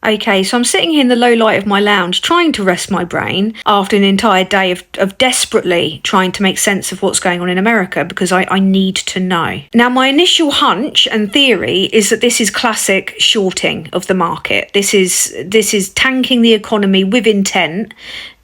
Okay, so I'm sitting here in the low light of my lounge trying to rest my brain after an entire day of desperately trying to make sense of what's going on in America because I need to know. Now, my initial hunch and theory is that this is classic shorting of the market. This is tanking the economy with intent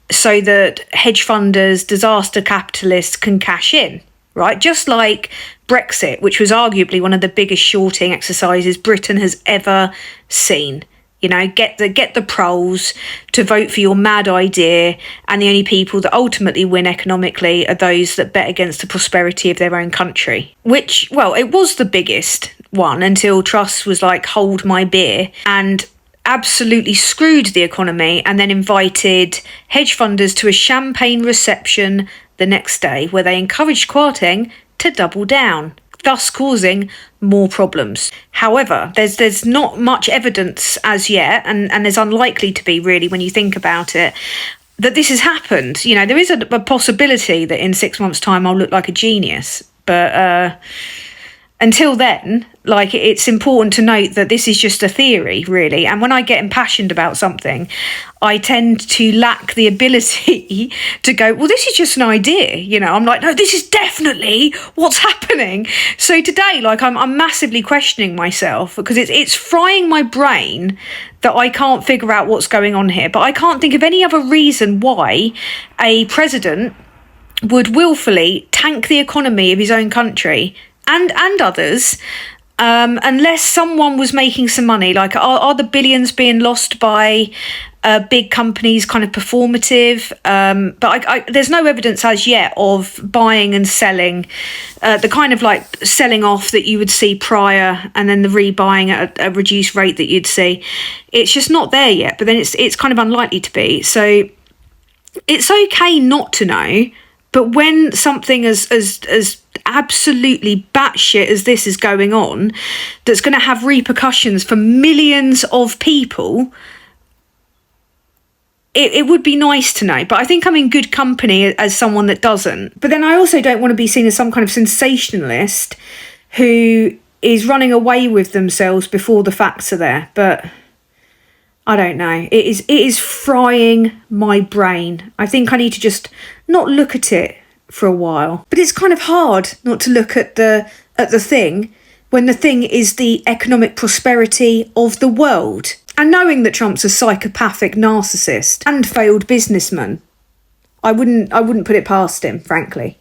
so that hedge funders, disaster capitalists can cash in, right? Just like Brexit, which was arguably one of the biggest shorting exercises Britain has ever seen. You know, get the proles to vote for your mad idea, and the only people that ultimately win economically are those that bet against the prosperity of their own country. Which, well, it was the biggest one until Truss was like, hold my beer, and absolutely screwed the economy and then invited hedge funders to a champagne reception the next day where they encouraged Kwarteng to double down, thus causing more problems. However, there's not much evidence as yet, and there's unlikely to be really when you think about it, that this has happened. You know, there is a possibility that in 6 months' time I'll look like a genius, but until then, like, it's important to note that this is just a theory, really. And when I get impassioned about something, I tend to lack the ability to go, well, this is just an idea. You know, I'm like, no, this is definitely what's happening. So today, like, I'm massively questioning myself because it's frying my brain that I can't figure out what's going on here. But I can't think of any other reason why a president would willfully tank the economy of his own country and others, unless someone was making some money. Like, are the billions being lost by big companies kind of performative? But there's no evidence as yet of buying and selling, the kind of like selling off that you would see prior and then the rebuying at a reduced rate that you'd see. It's just not there yet, but then it's kind of unlikely to be. So it's okay not to know, but when something as absolutely batshit as this is going on, that's going to have repercussions for millions of people, it would be nice to know. But I think I'm in good company as someone that doesn't. But then I also don't want to be seen as some kind of sensationalist who is running away with themselves before the facts are there. But I don't know. It is frying my brain. I think I need to just not look at it for a while. But it's kind of hard not to look at the thing when the thing is the economic prosperity of the world. And knowing that Trump's a psychopathic narcissist and failed businessman, I wouldn't put it past him, frankly.